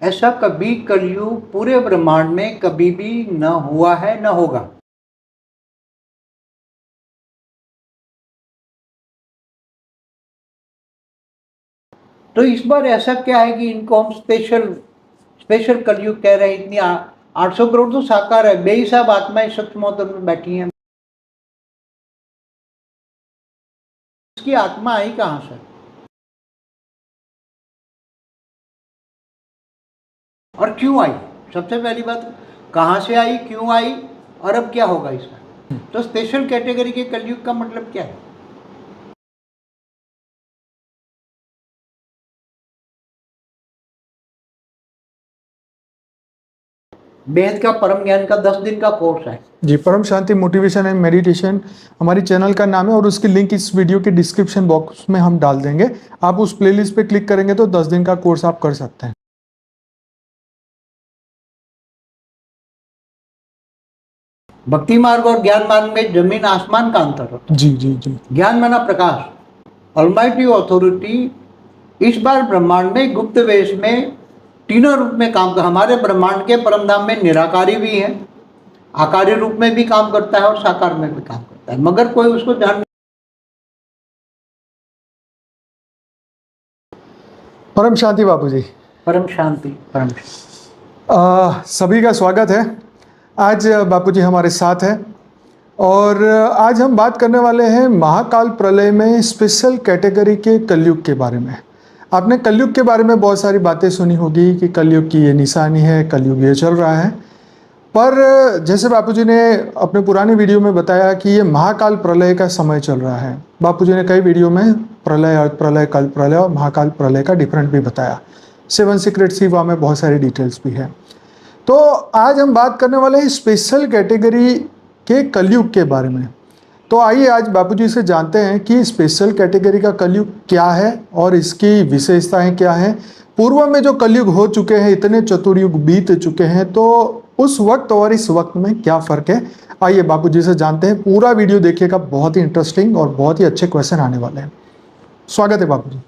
ऐसा कभी कलयुग पूरे ब्रह्मांड में कभी भी न हुआ है न होगा। तो इस बार ऐसा क्या है कि इनको हम स्पेशल कलयुग कह रहे हैं। इतनी 800 करोड़ तो साकार है, बेहिसाब आत्माएं सूक्ष्म में बैठी हैं। इसकी आत्मा आई कहां से और क्यों आई? सबसे पहली बात, कहां से आई, क्यों आई और अब क्या होगा इसका। तो स्पेशल कैटेगरी के कलयुग का मतलब क्या है? वेद का परम ज्ञान का 10 दिन का कोर्स है जी। परम शांति मोटिवेशन एंड मेडिटेशन हमारी चैनल का नाम है और उसकी लिंक इस वीडियो के डिस्क्रिप्शन बॉक्स में हम डाल देंगे। आप उस प्लेलिस्ट पे क्लिक करेंगे तो 10 दिन का कोर्स आप कर सकते हैं। भक्ति मार्ग और ज्ञान मार्ग में जमीन आसमान का अंतर होता है। जी जी जी। ज्ञान माना प्रकाश, ऑलमाइटी अथॉरिटी इस बार ब्रह्मांड में गुप्त वेश में तीनों रूप में काम कर। हमारे ब्रह्मांड के परमधाम में निराकारी भी है, आकारी रूप में भी काम करता है और साकार में भी काम करता है, मगर कोई उसको ध्यान। परम शांति बापू जी। परम शांति, परम सभी का स्वागत है। आज बापू जी हमारे साथ है और आज हम बात करने वाले हैं महाकाल प्रलय में स्पेशल कैटेगरी के कलयुग के बारे में। आपने कलयुग के बारे में बहुत सारी बातें सुनी होगी कि कलयुग की ये निशानी है, कलयुग ये चल रहा है। पर जैसे बापूजी ने अपने पुरानी वीडियो में बताया कि ये महाकाल प्रलय का समय चल रहा है। बापूजी ने कई वीडियो में प्रलय, अर्थ प्रलय, कल प्रलय और महाकाल प्रलय का डिफरेंट भी बताया। 7 सीक्रेट शिवा में बहुत सारी डिटेल्स भी है। तो आज हम बात करने वाले हैं स्पेशल कैटेगरी के कलयुग के बारे में। तो आइए आज बापूजी से जानते हैं कि स्पेशल कैटेगरी का कलयुग क्या है और इसकी विशेषताएं क्या हैं। पूर्व में जो कलयुग हो चुके हैं, इतने चतुर्युग बीत चुके हैं, तो उस वक्त और इस वक्त में क्या फ़र्क है। आइए बापूजी से जानते हैं। पूरा वीडियो देखिएगा, बहुत ही इंटरेस्टिंग और बहुत ही अच्छे क्वेश्चन आने वाले हैं। स्वागत है बापूजी।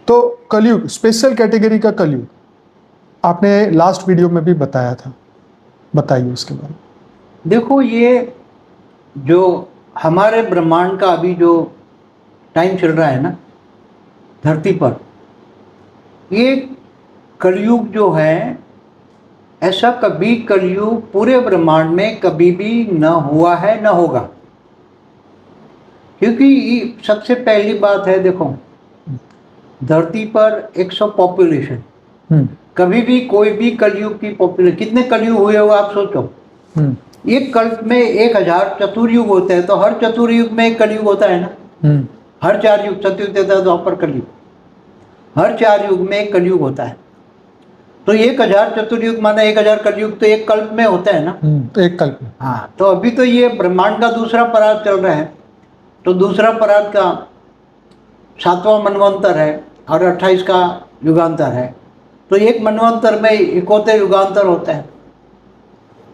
तो कलयुग, स्पेशल कैटेगरी का कलयुग आपने लास्ट वीडियो में भी बताया था, बताइए उसके बारे में। देखो, ये जो हमारे ब्रह्मांड का अभी जो टाइम चल रहा है ना धरती पर, ये कलयुग जो है, ऐसा कभी कलयुग पूरे ब्रह्मांड में कभी भी न हुआ है न होगा। क्योंकि सबसे पहली बात है, देखो धरती पर 100 पॉपुलेशन, कभी भी कोई भी कलयुग की पॉपुलेशन, कितने कलयुग हुए हो आप सोचो। एक कल्प में 1000 चतुर्युग होते हैं, तो हर चतुर्युग में एक कलयुग होता है ना। हर 4 युग, सतयुग, त्रेता, द्वापर, कलयुग, हर 4 युग में एक कलयुग होता है। तो 1000 चतुर्युग माना 1000 कलयुग तो एक कल्प में होता है ना। तो एक कल्प में। हाँ, तो अभी तो ये ब्रह्मांड का दूसरा परार्ध चल रहा है, तो दूसरा परार्ध का 7वां मनवंतर है और 28 का युगांतर है। तो एक मनवंतर में 71 युगांतर होता है,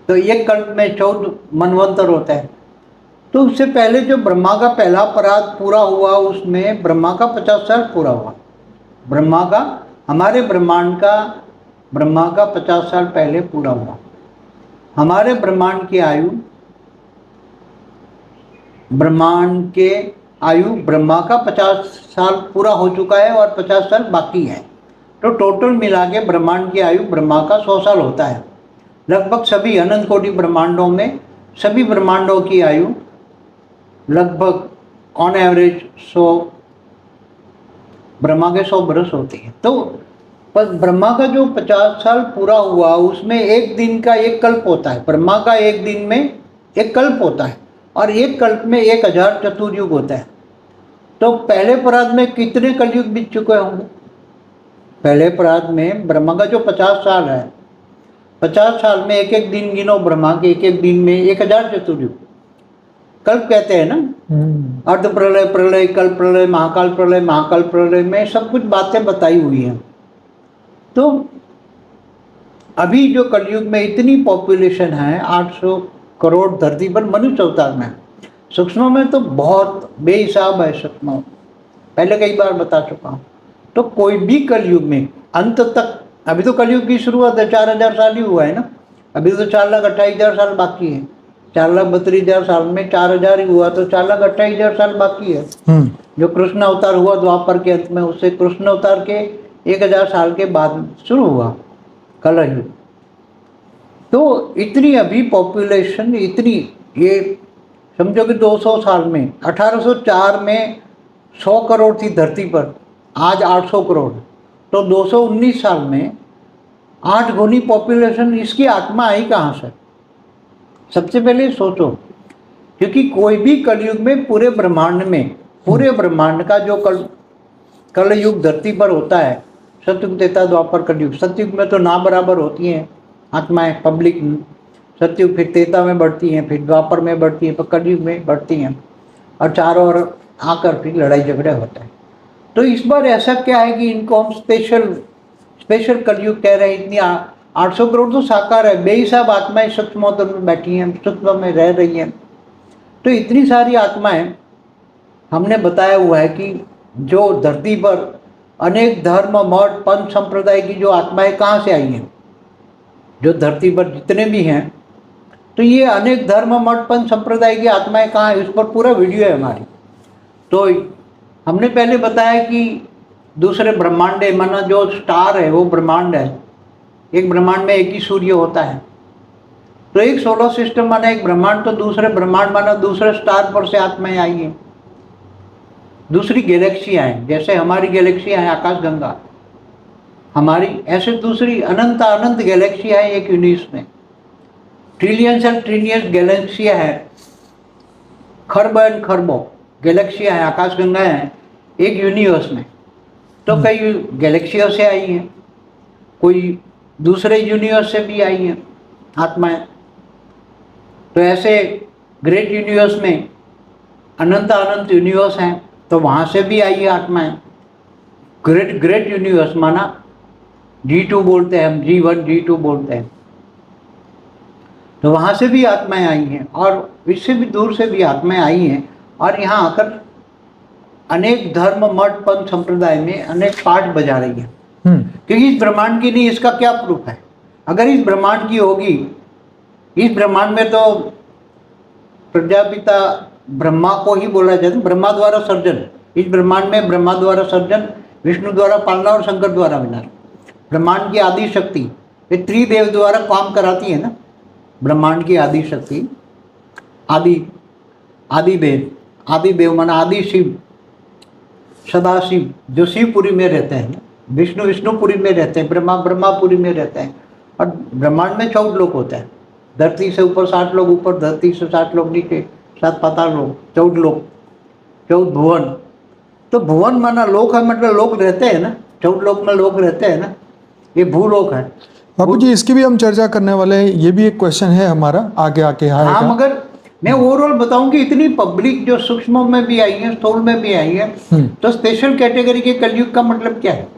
तो एक कल्प में 14 मनवंतर होता है। तो उससे पहले जो ब्रह्मा का पहला परार्ध पूरा हुआ, उसमें ब्रह्मा का 50 साल पूरा हुआ। ब्रह्मा का, हमारे ब्रह्मांड का, ब्रह्मा का 50 साल पहले पूरा हुआ। हमारे ब्रह्मांड की आयु, ब्रह्मांड के आयु ब्रह्मा का 50 साल पूरा हो चुका है और 50 साल बाकी है। तो टोटल मिला के ब्रह्मांड की आयु ब्रह्मा का 100 साल होता है। लगभग सभी अनंत कोटि ब्रह्मांडों में, सभी ब्रह्मांडों की आयु लगभग ऑन एवरेज 100, ब्रह्मा के 100 बरस होती है। तो पर ब्रह्मा का जो 50 साल पूरा हुआ, उसमें एक दिन का एक कल्प होता है। ब्रह्मा का एक दिन में एक कल्प होता है और एक कल्प में 1000 चतुर्युग होता है। तो पहले परार्ध में कितने कलयुग बीत चुके होंगे? पहले परार्ध में ब्रह्मा का जो 50 साल है, 50 साल में एक एक दिन गिनो, ब्रह्मा के एक एक दिन में 1000 चतुर्युग कल्प कहते हैं ना। अर्ध प्रलय, प्रलय, कल्प प्रलय, महाकाल प्रलय, महाकाल प्रलय में सब कुछ बातें बताई हुई हैं। तो अभी जो कलयुग में इतनी पॉपुलेशन है, 800 करोड़ धरती पर मनुष्य अवतार में, सूक्ष्म में तो बहुत बेहिसाब है सूक्ष्म, पहले कई बार बता चुका हूँ। तो कोई भी कलयुग में अंत तक, अभी तो कलयुग की शुरुआत है, 4000 साल ही हुआ है ना, अभी तो 4,28,000 साल बाकी है। 4,32,000 साल में 4000 ही हुआ, तो 4,28,000 साल बाकी है। जो कृष्ण अवतार हुआ द्वापर के अंत में, उससे कृष्ण अवतार के 1000 साल के बाद शुरू हुआ कलयुग। तो इतनी अभी पॉपुलेशन, इतनी, ये समझो कि 200 साल में, 1804 में 100 करोड़ थी धरती पर, आज 800 करोड़, तो 219 साल में 8 गुनी पॉपुलेशन। इसकी आत्मा आई कहाँ से? सबसे पहले सोचो, क्योंकि कोई भी कलयुग में पूरे ब्रह्मांड में, पूरे ब्रह्मांड का जो कलयुग धरती पर होता है, सतयुग, त्रेता, द्वापर, कलयुग। सतयुग में तो ना बराबर होती हैं आत्माएं, पब्लिक। सतयुग, फिर त्रेता में बढ़ती हैं, फिर द्वापर में बढ़ती हैं, फिर कलयुग में बढ़ती हैं, और चारों ओर आकर फिर लड़ाई झगड़े होते हैं। तो इस बार ऐसा क्या है कि इनको हम स्पेशल कलयुग कह रहे हैं। इतनी 800 करोड़ तो साकार है, बेहिसाब आत्माएं सूक्ष्म में बैठी हैं, सूक्ष्म में रह रही हैं। तो इतनी सारी आत्माएं, हमने बताया हुआ है कि जो धरती पर अनेक धर्म, मठ, पंथ, संप्रदाय की जो आत्माएं कहाँ से आई हैं, जो धरती पर जितने भी हैं, तो ये अनेक धर्म, मठ, पंथ, संप्रदाय की आत्माएं कहाँ है, उस पर पूरा वीडियो है हमारी। तो हमने पहले बताया कि दूसरे ब्रह्मांड है, माना जो स्टार है वो ब्रह्मांड है। एक ब्रह्मांड में एक ही सूर्य होता है, तो एक सोलर सिस्टम माना एक ब्रह्मांड, तो दूसरे ब्रह्मांड माना दूसरे स्टार पर से आत्माएं आई हैं। दूसरी गैलेक्सियाँ हैं, जैसे हमारी गैलेक्सियाँ हैं आकाशगंगा हमारी, ऐसे दूसरी अनंत अनंत गैलेक्सियाँ हैं एक यूनिवर्स में। ट्रिलियंस एंड ट्रिलियंस गैलेक्सियाँ हैं, खरब एंड खरबों गैलेक्सियाँ हैं, आकाशगंगा हैं एक यूनिवर्स में। तो कई गैलेक्सियों से आई हैं, कोई दूसरे यूनिवर्स से भी आई हैं आत्माएं। तो ऐसे ग्रेट यूनिवर्स में अनंत अनंत यूनिवर्स हैं, तो वहाँ से भी आई है आत्माएं। ग्रेट यूनिवर्स माना G2 बोलते हैं हम, G1 G2 बोलते हैं, तो वहाँ से भी आत्माएं आई हैं, और इससे भी दूर से भी आत्माएं आई हैं, और यहाँ आकर अनेक धर्म, मठ, पंथ, संप्रदाय में अनेक पाठ बजा रही है। क्योंकि इस ब्रह्मांड की नहीं, इसका क्या प्रूफ है? अगर इस ब्रह्मांड की होगी, इस ब्रह्मांड में तो प्रजापिता ब्रह्मा को ही बोला जाता है, ब्रह्मा द्वारा सर्जन। इस ब्रह्मांड में ब्रह्मा द्वारा सर्जन, विष्णु द्वारा पालना और शंकर द्वारा विनाश। ब्रह्मांड की आदि शक्ति ये त्रिदेव द्वारा काम कराती है ना। ब्रह्मांड की आदि शक्ति, आदि देव माना आदि शिव, सदाशिव जो शिवपुरी में रहते हैं, विष्णु विष्णुपुरी में रहते हैं, ब्रह्मा ब्रह्मापुरी में रहते हैं। और ब्रह्मांड में 14 लोक होते हैं। धरती से ऊपर 60 लोग ऊपर, धरती से 60 लोग नीचे, 7 पाताल लोक, 14 लोक, 14 भुवन। तो भुवन माना लोक है, मतलब लोग रहते हैं ना, 14 लोक में लोग रहते हैं ना, ये भूलोक है। बापू जी इसकी भी हम चर्चा करने वाले हैं, ये भी एक क्वेश्चन है हमारा, आगे आके आएगा। हाँ, मगर मैं ओवरऑल बताऊं कि इतनी पब्लिक जो सूक्ष्म में भी आई है, स्थूल में भी आई है, तो स्पेशल कैटेगरी के कलयुग का मतलब क्या है?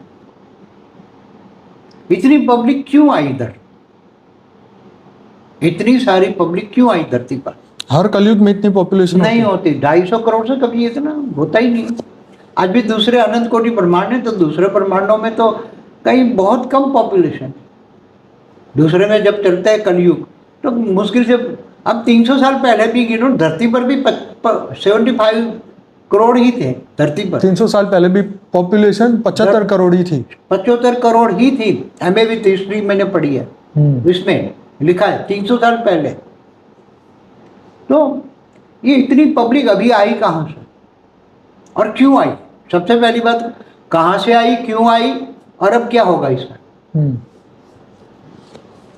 इतनी पब्लिक क्यों आई इधर? इतनी सारी पब्लिक क्यों आई धरती पर? हर कलयुग में इतनी पॉपुलेशन नहीं होती। 250 करोड़ से कभी इतना होता ही नहीं। आज भी दूसरे अनंत कोटि ब्रह्मांड है, तो दूसरे ब्रह्मांडों में तो कहीं बहुत कम पॉपुलेशन। दूसरे में जब चलता है कलयुग तो मुश्किल से, अब 300 साल पहले भी गिनो, धरती पर भी 75 करोड़ ही थे धरती पर। 300 साल पहले भी पॉपुलेशन 75 करोड़ ही थी। 75 करोड़ ही थी। MA विथ हिस्ट्री मैंने पढ़ी है, इसमें लिखा है 300 साल पहले। तो ये इतनी पब्लिक अभी आई कहाँ से और क्यों आई? सबसे पहली बात, कहाँ से आई, क्यों आई, और अब क्या होगा इसका?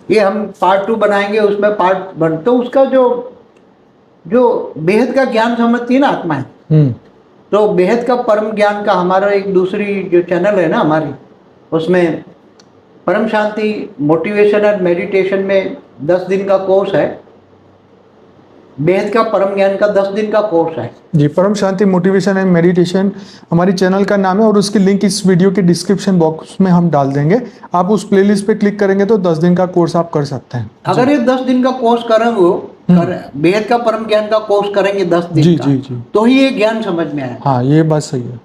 ये हम पार्ट 2 बनाएंगे, उसमें पार्ट 1। तो उसका जो बेहद का ज्ञान समझती है ना आत्माएं, तो बेहद का परम ज्ञान का हमारा एक दूसरी जो चैनल है ना हमारी, उसमें परम शांति मोटिवेशन एंड मेडिटेशन में 10 दिन का कोर्स है। बेहद का परम ज्ञान का 10 दिन का कोर्स है जी। परम शांति मोटिवेशन एंड मेडिटेशन हमारी चैनल का नाम है, और उसकी लिंक इस वीडियो के डिस्क्रिप्शन बॉक्स में हम डाल देंगे। आप उस प्लेलिस्ट पे क्लिक करेंगे तो 10 दिन का कोर्स आप कर सकते हैं। अगर ये 10 दिन का कोर्स करेंगे, बेहद का परम ज्ञान का कोर्स करेंगे 10 दिन जी, का, जी, जी। तो ही ये ज्ञान समझ में आएगा। हाँ, ये बात सही है।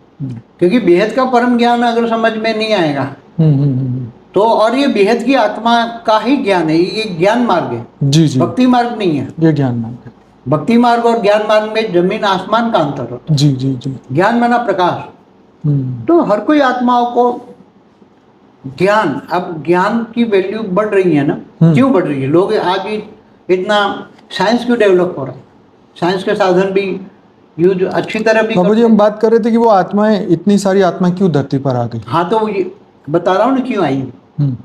क्योंकि बेहद का परम ज्ञान अगर समझ में नहीं आएगा तो और ये बेहद की आत्मा का ही ज्ञान है, ये ज्ञान मार्ग है, जी जी, भक्ति मार्ग नहीं है। ये ज्ञान मार्ग है। भक्ति मार्ग और ज्ञान मार्ग में जमीन आसमान का अंतर होता जी जी जी। है। ज्ञान माना प्रकाश। हम्म, तो हर कोई आत्माओं को ज्ञान, अब ज्ञान की वैल्यू बढ़ रही है ना, क्यों बढ़ रही है? लोग आज ही इतना साइंस क्यों डेवलप हो रहा है? साइंस के साधन भी यूज अच्छी तरह भी बाबू जी करते हम बात कर रहे थे कि वो आत्माएं, इतनी सारी आत्माएं क्यों धरती पर आ गई? हैं। हाँ, तो ये बता रहा हूँ ना क्यों आई। हम्म,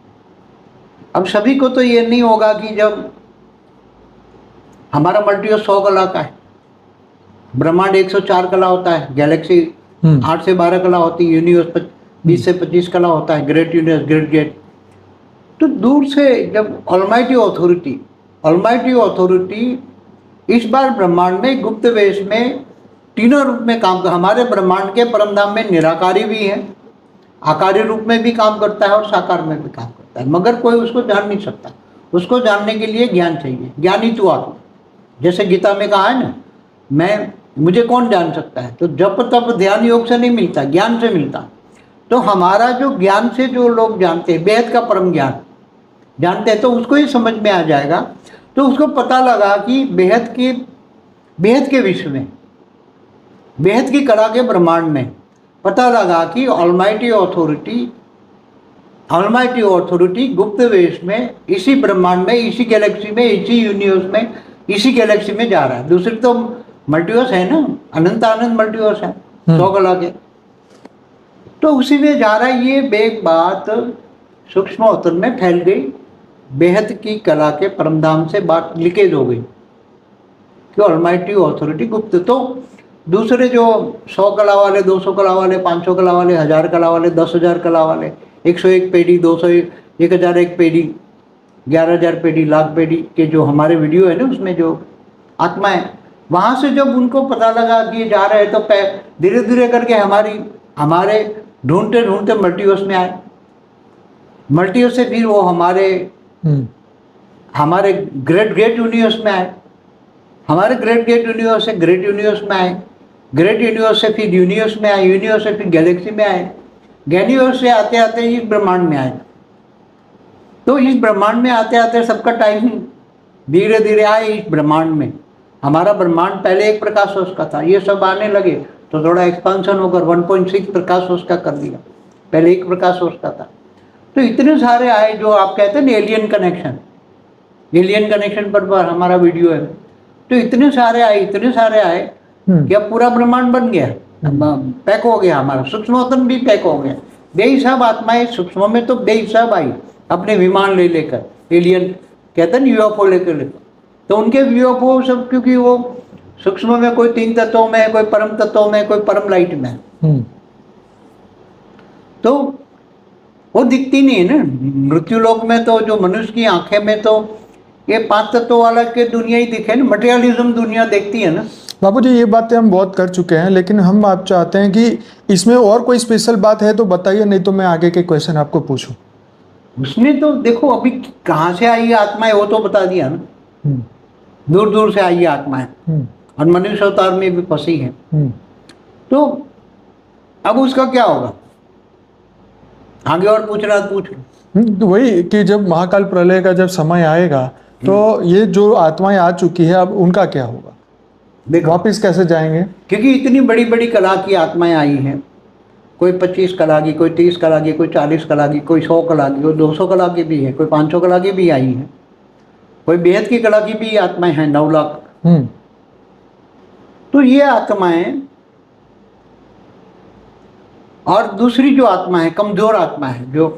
अब सभी को तो ये नहीं होगा कि जब हमारा मल्टीवर्स 100 कला का है, ब्रह्मांड 104 कला होता है, गैलेक्सी 8 से 12 कला होती है, यूनिवर्स 20 से 25 कला होता है, ग्रेट यूनिवर्स, ग्रेट गेट। तो दूर से जब ऑलमाइटी अथॉरिटी इस बार ब्रह्मांड में गुप्त वेश में तीनों रूप में काम कर, हमारे ब्रह्मांड के परमधाम में निराकारी भी है, आकारी रूप में भी काम करता है और साकार में भी काम करता है, मगर कोई उसको जान नहीं सकता। उसको जानने के लिए ज्ञान चाहिए। ज्ञानी तू आत्मा, जैसे गीता में कहा है ना, मुझे कौन जान सकता है? तो जप तप ध्यान योग से नहीं मिलता, ज्ञान से मिलता। तो हमारा जो ज्ञान से जो लोग जानते हैं, बेहद का परम ज्ञान जानते हैं, तो उसको ही समझ में आ जाएगा। तो उसको पता लगा कि बेहद के विश्व में, बेहद की कला के ब्रह्मांड में पता लगा कि ऑलमाइटी अथॉरिटी गुप्त वेश में इसी ब्रह्मांड में, इसी गैलेक्सी में, इसी यूनिवर्स में, इसी गैलेक्सी में जा रहा है। दूसरी तो मल्टीवर्स है ना, अनंत आनंद मल्टीवर्स है 100 कला के, तो उसी में जा रहा है। ये बेग बात सूक्ष्म अवतरण में फैल गई, बेहद की कला के परमधाम से बात लीकेज हो गई कि ऑलमाइटी अथॉरिटी गुप्त। तो दूसरे जो 100 कला वाले, 200 कला वाले, 500 कला वाले, 1000 कला वाले, 10,000 कला वाले, 101 पेढ़ी, 201, 1001 पेढ़ी, 11,000 पेढ़ी, लाख पेढ़ी के जो हमारे वीडियो है ना, उसमें जो आत्मा है, वहाँ से जब उनको पता लगा कि ये जा रहे हैं, तो धीरे धीरे करके हमारे ढूंढते ढूंढते मल्टीवर्स में आए। मल्टीवर्स से फिर वो हमारे ग्रेट यूनिवर्स में आए, हमारे ग्रेट यूनिवर्स से ग्रेट यूनिवर्स में आए, ग्रेट यूनिवर्स से फिर यूनिवर्स में आए, यूनिवर्स से फिर गैलेक्सी में आए, गैलीवर्स से आते आते इस ब्रह्मांड में आए। तो इस ब्रह्मांड में आते आते सबका टाइम धीरे धीरे आए इस ब्रह्मांड में। हमारा ब्रह्मांड पहले एक प्रकाश वर्ष का था, ये सब आने लगे तो थोड़ा एक्सपांशन होकर 1.6 प्रकाश वर्ष का कर दिया, पहले एक प्रकाश वर्ष का था। तो इतने सारे आए, जो आप कहते हैं ना एलियन कनेक्शन पर हमारा वीडियो है। तो इतने सारे आए कि अब पूरा ब्रह्मांड बन गया, पैक हो गया, हमारा सूक्ष्मतम भी पैक हो गया। बेहिसाब आत्माएं सूक्ष्म में तो बेहिसाब आई अपने विमान ले लेकर, एलियन कहते हैं यूएफओ लेकर। तो उनके यूएफओ सब, क्योंकि वो सूक्ष्म में कोई 3 तत्वों में, कोई परम तत्वों में, कोई परम लाइट में, तो वो दिखती नहीं है ना। मृत्यु लोक में तो जो मनुष्य की आंखें में तो ये 5 तत्वों वाला के दुनिया ही दिखे ना, मटेरियलिज्म दुनिया देखती है ना। बाबू जी ये बातें हम बहुत कर चुके हैं, लेकिन हम आप चाहते हैं कि इसमें और कोई स्पेशल बात है तो बताइए, नहीं तो मैं आगे के क्वेश्चन आपको पूछूं। उसमें तो देखो अभी कहाँ से आई आत्माएं, वो तो बता दिया ना, दूर दूर से आई आत्माएं और मनुष्य अवतार में भी फंसी है। तो अब उसका क्या होगा, आगे और पूछना पूछ। तो वही कि जब महाकाल प्रलय का जब समय आएगा तो ये जो आत्माएं आ चुकी है अब उनका क्या होगा, देखो वापिस कैसे जाएंगे? क्योंकि इतनी बड़ी बड़ी कला की आत्माएं आई हैं, कोई 25 कला की, कोई 30 कला की, कोई 40 कला की, कोई 100 कला की, कोई 200 कला की भी है, कोई 500 कला की भी आई है, कोई बेहद की कला की भी आत्माएं हैं 9 लाख। तो ये आत्माएं, और दूसरी जो आत्मा है कमजोर आत्मा है, जो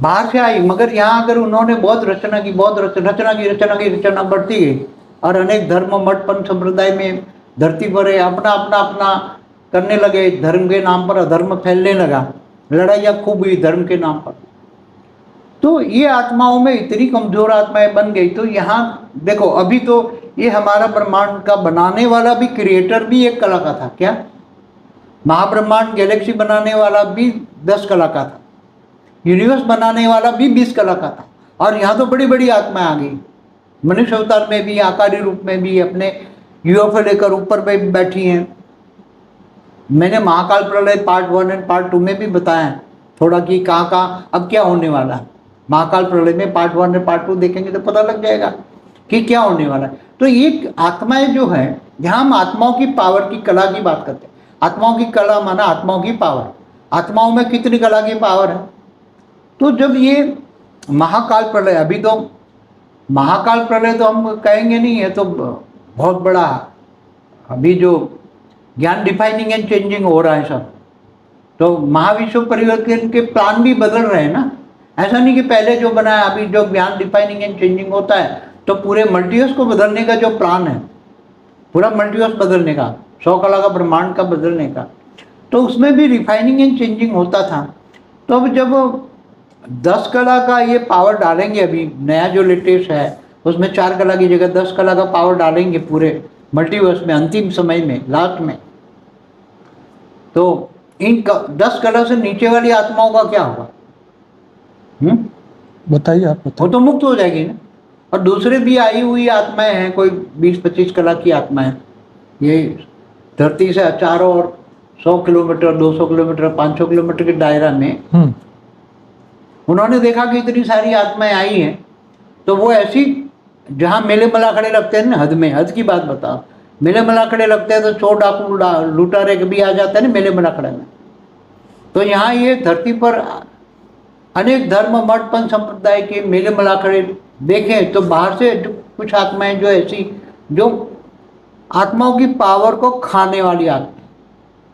बाहर से आई, मगर यहाँ अगर उन्होंने बहुत रचना की, रचना बढ़ती गई और अनेक धर्म मठ पंथ संप्रदाय में धरती पर अपना अपना अपना करने लगे, धर्म के नाम पर अधर्म फैलने लगा, लड़ाइयाँ खूब हुई धर्म के नाम पर। तो ये आत्माओं में इतनी कमजोर आत्माएं बन गई। तो यहाँ देखो अभी तो ये हमारा ब्रह्मांड का बनाने वाला भी, क्रिएटर भी एक कला का था। क्या महाब्रह्मांड गैलेक्सी बनाने वाला भी 10 कला का था, यूनिवर्स बनाने वाला भी 20 कला का था। और यहाँ तो बड़ी बड़ी आत्माएं आ गई, मनुष्य अवतार में भी, आकारी रूप में भी, अपने यूएफओ लेकर ऊपर पे बैठी हैं। मैंने महाकाल प्रलय पार्ट 1 और पार्ट 2 में भी बताया है थोड़ा कि कहाँ कहाँ अब क्या होने वाला है। महाकाल प्रलय में पार्ट 1 और पार्ट 2 देखेंगे तो पता लग जाएगा कि क्या होने वाला है। तो ये आत्माएं जो है, यहाँ हम आत्माओं की पावर की कला की बात करते हैं। आत्माओं की कला माना आत्माओं की पावर। आत्माओं में कितनी कला की पावर है। तो जब ये महाकाल प्रलय, अभी तो महाकाल प्रलय तो हम कहेंगे नहीं है, तो बहुत बड़ा अभी जो ज्ञान डिफाइनिंग एंड चेंजिंग हो रहा है सब, तो महाविश्व परिवर्तन के प्लान भी बदल रहे हैं ना। ऐसा नहीं कि पहले जो बनाया, अभी जो ज्ञान डिफाइनिंग एंड चेंजिंग होता है तो पूरे मल्टीवर्स को बदलने का जो प्लान है, पूरा मल्टीवर्स बदलने का, 100 कला का ब्रह्मांड का बदलने का, तो उसमें भी रिफाइनिंग एंड चेंजिंग होता था। तो अब जब 10 कला का ये पावर डालेंगे, अभी नया जो लेटेस्ट है उसमें 4 कला की जगह 10 कला का पावर डालेंगे पूरे मल्टीवर्स में, अंतिम समय में, लास्ट में, तो इन 10 कला से नीचे वाली आत्माओं का क्या होगा? बताइए, आप वो बताइए। तो मुक्त हो जाएगी ना। और दूसरे भी आई हुई आत्माएं हैं, कोई 20-25 कला की आत्माएं, ये धरती से चारों ओर 100 किलोमीटर, 200 किलोमीटर, 500 किलोमीटर के दायरा में उन्होंने देखा कि इतनी सारी आत्माएं आई हैं। तो वो ऐसी, जहाँ मेले मलाखड़े लगते हैं ना, हद में, हद की बात बताओ, मेले मलाखड़े लगते हैं तो चोर डाकू लुटारे भी आ जाते हैं ना मेले मलाखड़े में। तो यहाँ ये धरती पर अनेक धर्म, मठ, पंथ संप्रदाय के मेले मलाखड़े देखें तो बाहर से जो कुछ आत्माएं जो ऐसी, जो आत्माओं की पावर को खाने वाली आत्मा,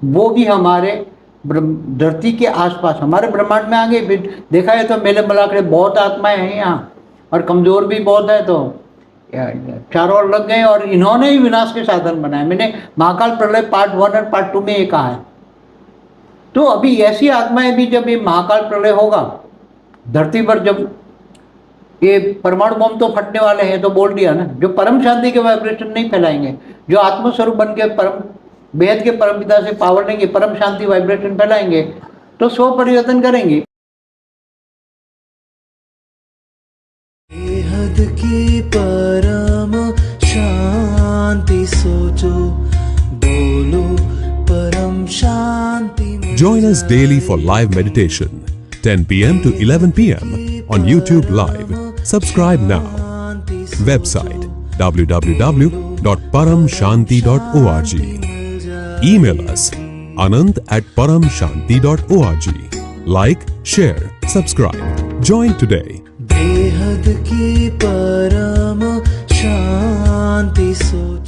वो भी हमारे धरती के आसपास, हमारे ब्रह्मांड में आ गई। देखा है तो मेले मलाखड़े बहुत आत्माएं हैं यहाँ, और कमज़ोर भी बहुत है, तो चारों ओर लग गए और इन्होंने ही विनाश के साधन बनाए। मैंने महाकाल प्रलय पार्ट 1 और पार्ट 2 में ये कहा है। तो अभी ऐसी आत्माएं भी, जब ये महाकाल प्रलय होगा धरती पर, जब ये परमाणु बम तो फटने वाले हैं, तो बोल दिया ना, जो परम शांति के वाइब्रेशन नहीं फैलाएंगे, जो आत्मस्वरूप बन के परम बेहद के परम पिता से पावर लेंगे, परम शांति वाइब्रेशन फैलाएंगे, तो स्व परिवर्तन करेंगे। बेहद की परम शांति सोचो, बोलो परम शांति। Join us daily for live meditation, 10 p.m. to 11 p.m. on YouTube Live. Subscribe now. Website www.paramshanti.org. Email us anant@paramshanti.org. Like, share, subscribe. Join today. बेहद की परम शांति सोचो।